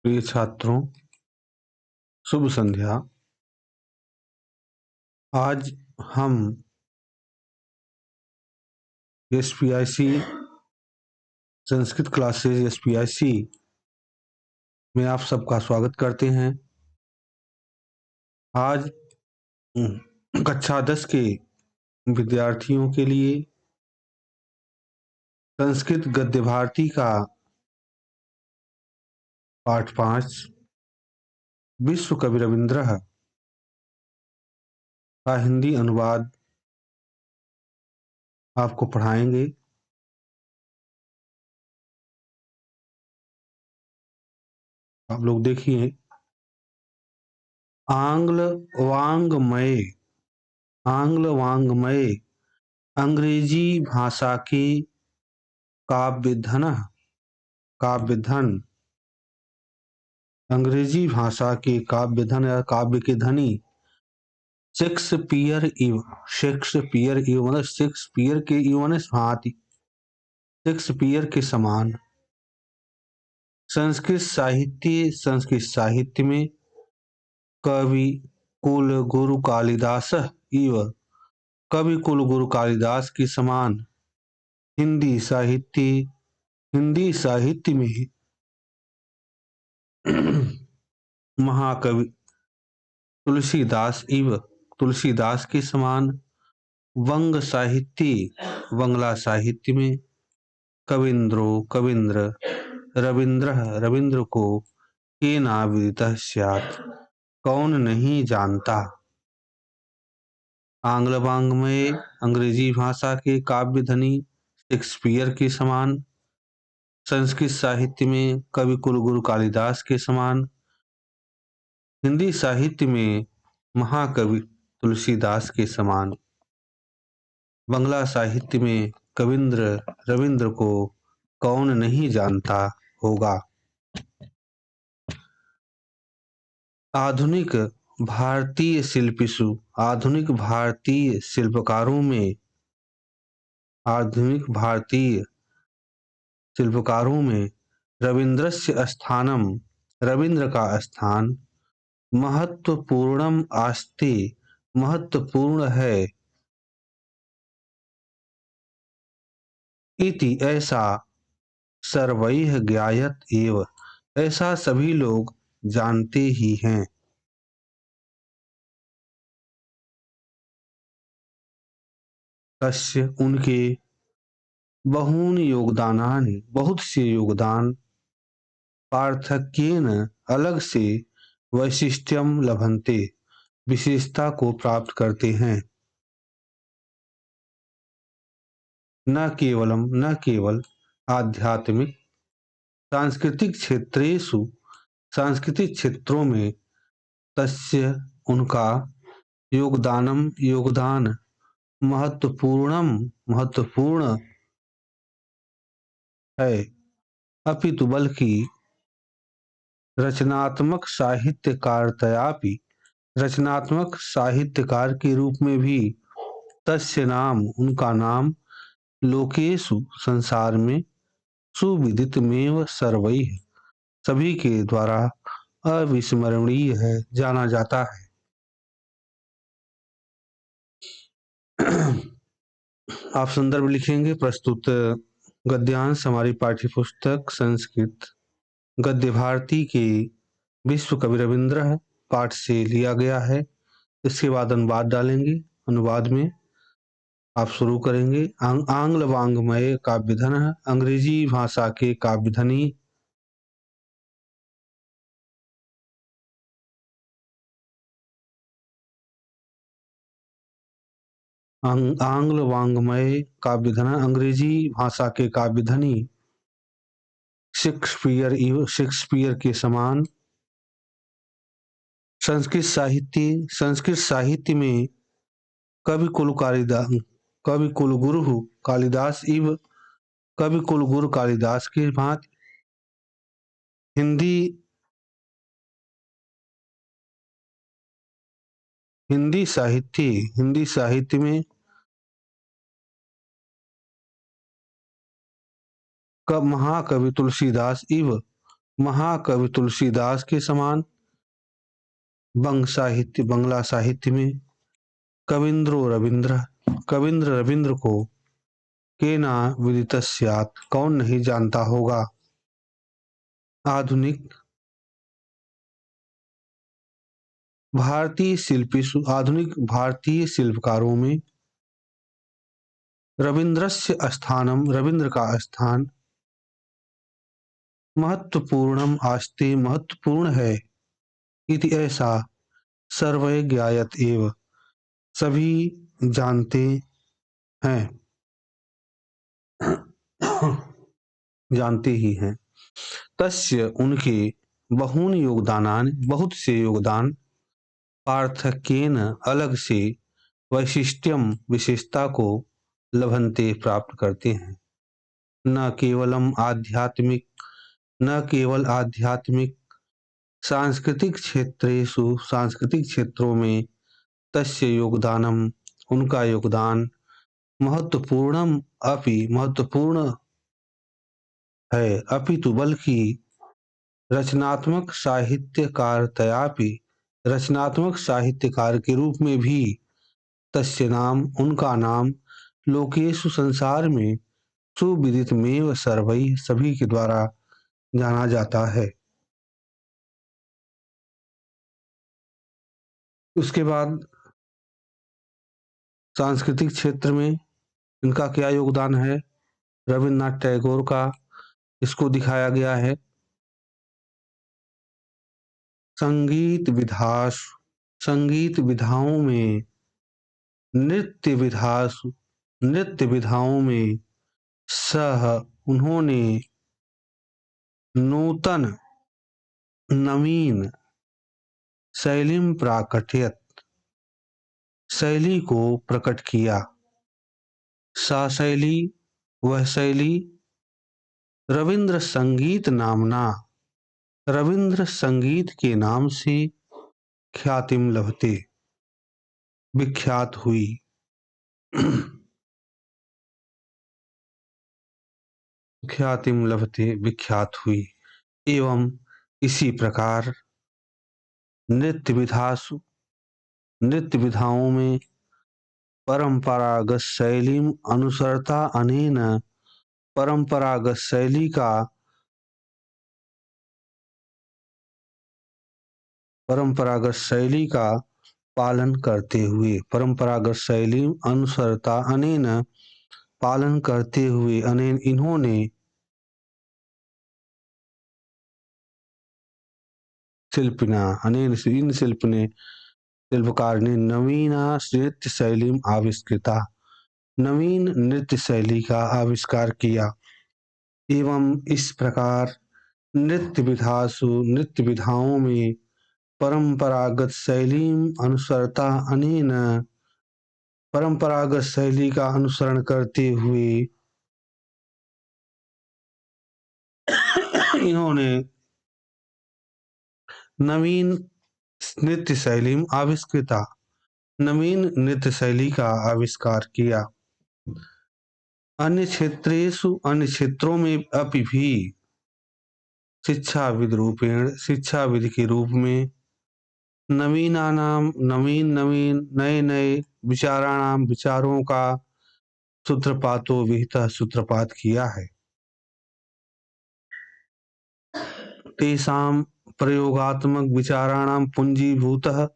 प्रिय छात्रों, शुभ संध्या। आज हम एसपीआईसी संस्कृत क्लासेज एसपीआईसी में आप सबका स्वागत करते हैं। आज कक्षा 10 के विद्यार्थियों के लिए संस्कृत गद्य भारती का पाठ 5 विश्व कवि रविंद्र का हिंदी अनुवाद आपको पढ़ाएंगे। आप लोग देखिए, आंग्ल वांग्मय अंग्रेजी भाषा के काव्यधन अंग्रेजी भाषा के काव्यधन या काव्य के धनी शेक्सपियर के समान संस्कृत साहित्य में कवि कुल गुरु कालिदास के समान हिंदी साहित्य में महाकवि तुलसीदास के समान बंगला साहित्य में रविंद्र को के नाविदितः स्यात्, कौन नहीं जानता। आंग्ल वांग्मय अंग्रेजी भाषा के काव्य धनी शेक्सपियर के समान संस्कृत साहित्य में कवि कुलगुरु कालिदास के समान हिंदी साहित्य में महाकवि तुलसीदास के समान बंगला साहित्य में रविंद्र को कौन नहीं जानता होगा। आधुनिक भारतीय शिल्पकारों में रविंद्र का स्थान महत्वपूर्ण है। इति ऐसा सर्वैः ज्ञायत एव, ऐसा सभी लोग जानते ही हैं। तस्य उनके बहुत से योगदान पार्थक्येन अलग से वैशिष्ट्यम लभन्ते, विशेषता को प्राप्त करते हैं। न केवल आध्यात्मिक सांस्कृतिक क्षेत्रों में तस्य उनका योगदान महत्वपूर्ण है, अपितु बल्कि रचनात्मक साहित्यकार के रूप में भी तस्य नाम उनका नाम लोकेषु संसार में सुविदितमेव सर्वैः सभी के द्वारा अविस्मरणीय है, जाना जाता है। आप संदर्भ लिखेंगे। प्रस्तुत गद्यांश हमारी पाठ्य पुस्तक संस्कृत गद्य भारती के विश्व कवि रविंद्र पाठ से लिया गया है। इसके बाद अनुवाद डालेंगे। अनुवाद में आप शुरू करेंगे। आंग्ल वांग्मय काव्यधन, अंग्रेजी भाषा के काव्यधनी आंग्ल वांग्मय काव्यधन अंग्रेजी भाषा के काव्यधनी शेक्सपियर के समान संस्कृत साहित्य में कवि कुलगुरु कालिदास के भांति हिंदी साहित्य में महाकवि तुलसीदास महाकवि तुलसीदास के समान बंगला साहित्य में कविंद्र रविंद्र को केना विदितस्यात्, कौन नहीं जानता होगा। आधुनिक भारतीय शिल्पकारों में रविंद्र का स्थान महत्वपूर्ण है। इति ऐसा सर्वे ज्ञायत एव, सभी जानते हैं जानते ही हैं। तस्य उनके बहुत से योगदान पार्थक्येन अपलग से वैशिष्ट्यम विशेषता को लभन्ते प्राप्त करते हैं। न केवल आध्यात्मिक सांस्कृतिक क्षेत्रों में तस्य योगदानम, उनका योगदान महत्वपूर्ण है, अपितु बल्कि रचनात्मक साहित्यकार के रूप में भी तस्य नाम, उनका नाम लोकेषु संसार में सुविदित मेव सर्वैः, सभी के द्वारा जाना जाता है। उसके बाद सांस्कृतिक क्षेत्र में इनका क्या योगदान है, रविन्द्रनाथ टैगोर का इसको दिखाया गया है। संगीत विधाओं में नृत्य विधाओं में उन्होंने नवीन शैली को प्रकट किया। वह शैली रविंद्र संगीत के नाम से विख्यात हुई। एवं इसी प्रकार नृत्य विधाओं में परंपरागत शैली का पालन करते हुए इन्होंने शिल्पकार ने नवीन नृत्य शैली का आविष्कार किया। एवं इस प्रकार नृत्य विधाओं में परंपरागत शैली का अनुसरण करते हुए इन्होंने नवीन नृत्य शैली का आविष्कार किया। अन्य क्षेत्रों में अभी भी शिक्षाविद के रूप में नए विचारों का सूत्रपात किया है। तेषां प्रयोगात्मक विचाराणां पुंजीभूतः,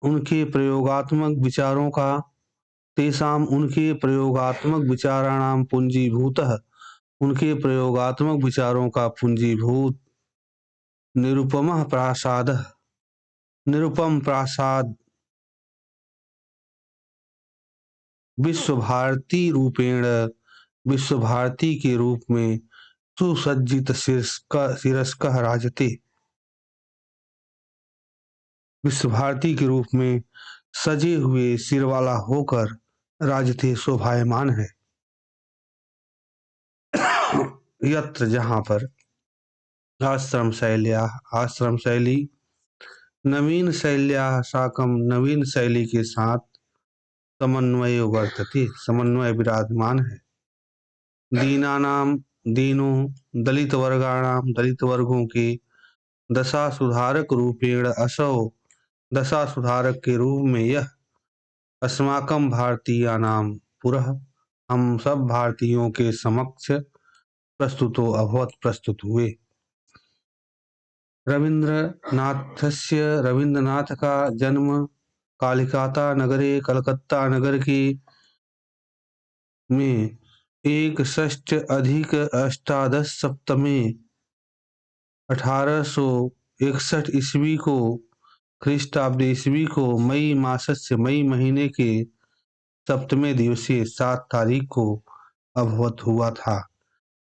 उनके प्रयोगात्मक विचारों का पुंजीभूत निरुपम प्रासाद विश्वभारती के रूप में सुसज्जित शिरस्कः राजते, विश्वभारती के रूप में सजे हुए सिर वाला होकर राजते शोभायमान है। यत्र, जहां पर आश्रम शैली नवीन शैली के साथ समन्वय विराजमान है। दीनों दलित वर्गाणाम दलित वर्गों के दशा सुधारक रूपेण असौ दशा सुधारक के रूप में यह अस्माकं भारतीयानां पुरः हम सब भारतीयों के समक्ष प्रस्तुतो अभवत प्रस्तुत हुए। रविन्द्रनाथ का जन्म कालिकाता नगरे कलकत्ता नगर की में 1 अधिक अष्टादश सप्तमे 1861 ईस्वी को ख्रीष्टाब्द ईस्वी को मई मासस्य मई महीने के सप्तमे दिवसे 7 तारीख को अभवत हुआ था।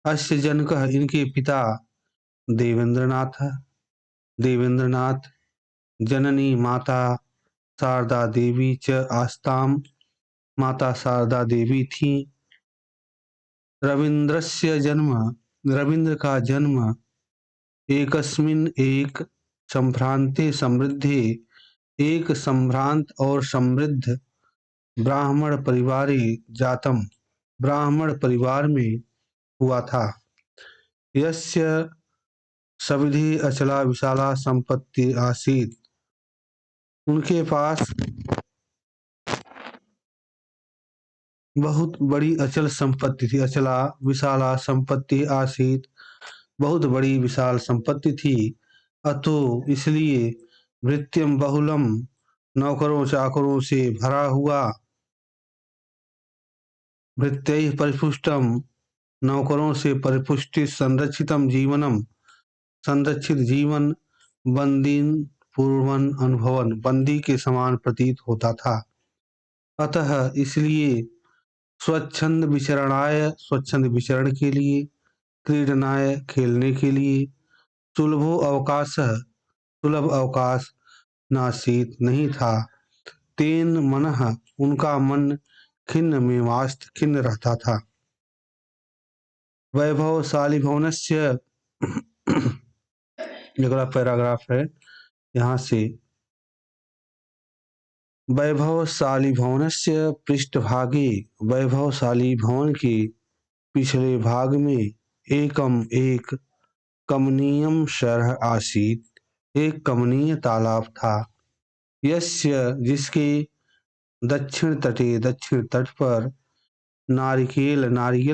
अस्य जनकः इनके पिता देवेंद्रनाथ देवेंद्रनाथ जननी माता शारदा देवी च आस्ताम माता शारदा देवी थी। रविंद्र का जन्म एकस्मिन एक संभ्रांते समृद्धे एक संभ्रांत और समृद्ध ब्राह्मण परिवार में हुआ था। यस्य सविधि अचला विशाला संपत्ति आसीत उनके पास बहुत बड़ी अचल संपत्ति थी। अचला विशाला संपत्ति आसीत बहुत बड़ी विशाल संपत्ति थी। अतो इसलिए भृत्यम बहुलम नौकरों चाकरों से भरा हुआ भृत्यैः परिपुष्टम नौकरों से परिपुष्टि संरक्षित जीवन बंदीन पूर्वन अनुभवन बंदी के समान प्रतीत होता था। अतः इसलिए स्वच्छंद विचरण के लिए क्रीडनाय खेलने के लिए सुलभ अवकाश नासीत नहीं था। तेन मनः उनका मन खिन्न रहता था। वैभवशाली भवनस्य अगला पैराग्राफ है यहाँ से वैभवशाली भवनस्य पृष्ठभागे वैभवशाली भवन के पिछले भाग में एक कमनीयम शरः आसीत एक कमनीय तालाब था। यस्य जिसके दक्षिण तट पर नारियल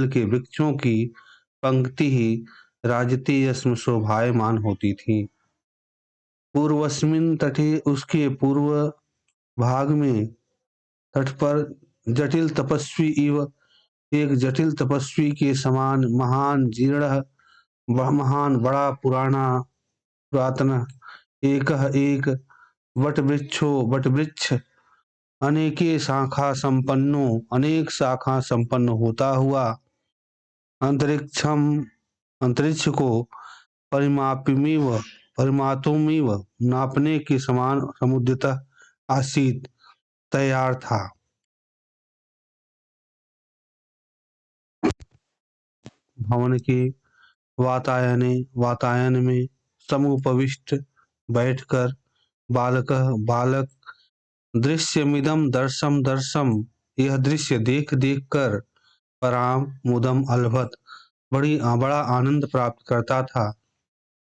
के वृक्षों की पंक्ति ही राजते यस्म शोभायमान होती थी। पूर्वस्मिन तटे उसके पूर्व भाग में तट पर एक जटिल तपस्वी के समान महान बड़ा पुरातन एक वटवृक्ष अनेक शाखा संपन्न होता हुआ अंतरिक्ष को परिमातुमिव नापने के समान समुद्रतः आसीत तैयार था। भवन के वातायन में समुपविष्ट बैठकर बालक दृश्यमिदं दर्शम यह दृश्य देख कर पराम मुदम अलभत बड़ा आनंद प्राप्त करता था।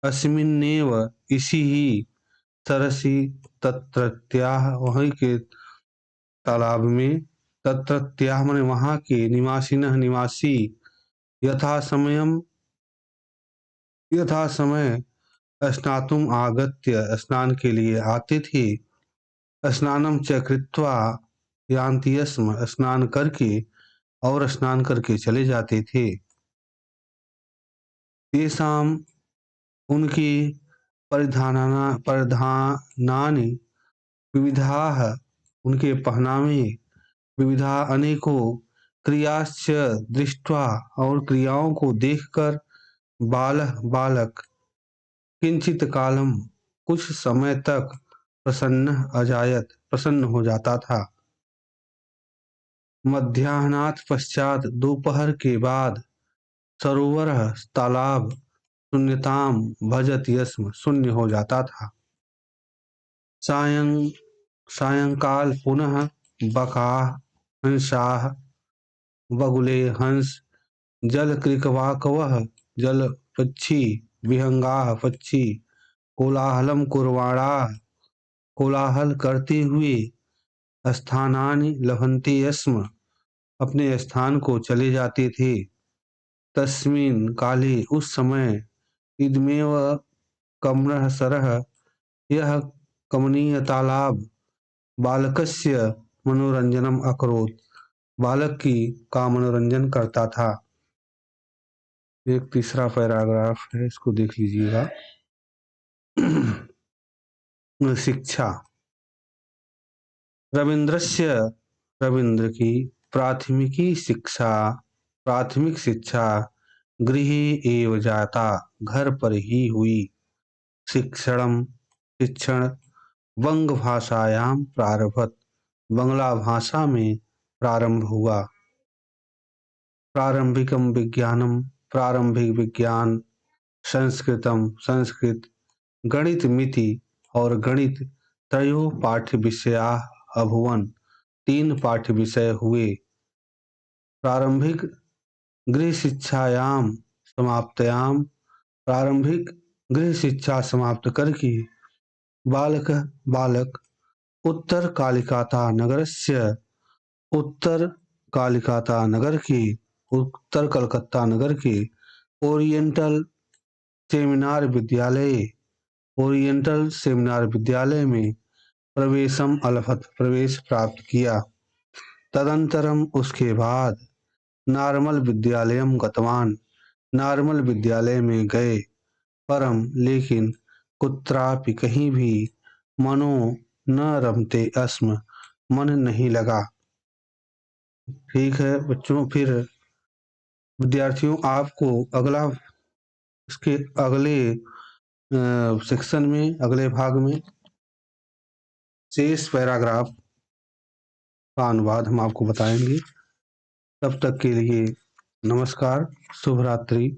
अस्मिन्नेव इसी ही सरसी तत्रत्याः वहीं के तालाब में तत्रत्याः माने वहाँ के निवासी यथा समय स्नातुम आगत्य स्नान के लिए आते थे। स्नानम च कृत्वा यान्ति स्म स्नान करके चले जाते थे। तेषाम उनकी परिधानानि विविधाः उनके पहनावे विविधा अनेकों क्रियाश्च दृष्ट्वा और क्रियाओं को देखकर बालक किंचित कालम कुछ समय तक प्रसन्न हो जाता था। मध्याह्नात् पश्चात दोपहर के बाद सरोवर तालाब शून्यताम भजत यस्म शून्य हो जाता था। सायंकाल पुनः बकाः हंसाः बगुले हंस जल कृकवाकवः जल पक्षी, विहंगाः पक्षी, कोलाहलम कुर्वाणाः कोलाहल करते हुए, स्थानानि लभन्ते स्म अपने स्थान को चले जाते थे। तस्मिन् काले उस समय, इदमेव कमरः सरः यह कमनीय तालाब बालकस्य मनोरंजनम अकरोत् बालक का मनोरंजन करता था। एक तीसरा पैराग्राफ है, इसको देख लीजिएगा। शिक्षा। रविंद्र की प्राथमिक शिक्षा गृहे एव जाता, घर पर ही हुई। शिक्षण वंग भाषायाम प्रारभत, बंगला भाषा में प्रारंभ हुआ। प्रारंभिक विज्ञान, संस्कृत, गणित मिति और गणित त्रयो पाठ्य विषया अभुवन, 3 पाठ्य विषय हुए। प्रारंभिक गृह शिक्षायाम समाप्तयाम, प्रारंभिक गृह शिक्षा समाप्त करके बालक उत्तर कालिकाता उत्तर कलकत्ता नगर के ओरिएंटल सेमिनार विद्यालय में प्रवेश प्राप्त किया। तदंतरम उसके बाद नार्मल विद्यालय में गए, परम लेकिन कुत्रापि कहीं भी मनो न रमते अस्म, मन नहीं लगा। ठीक है बच्चों, फिर विद्यार्थियों आपको इसके अगले सेक्शन में, अगले भाग में शेष पैराग्राफ का अनुवाद हम आपको बताएंगे। तब तक के लिए नमस्कार, शुभ रात्रि।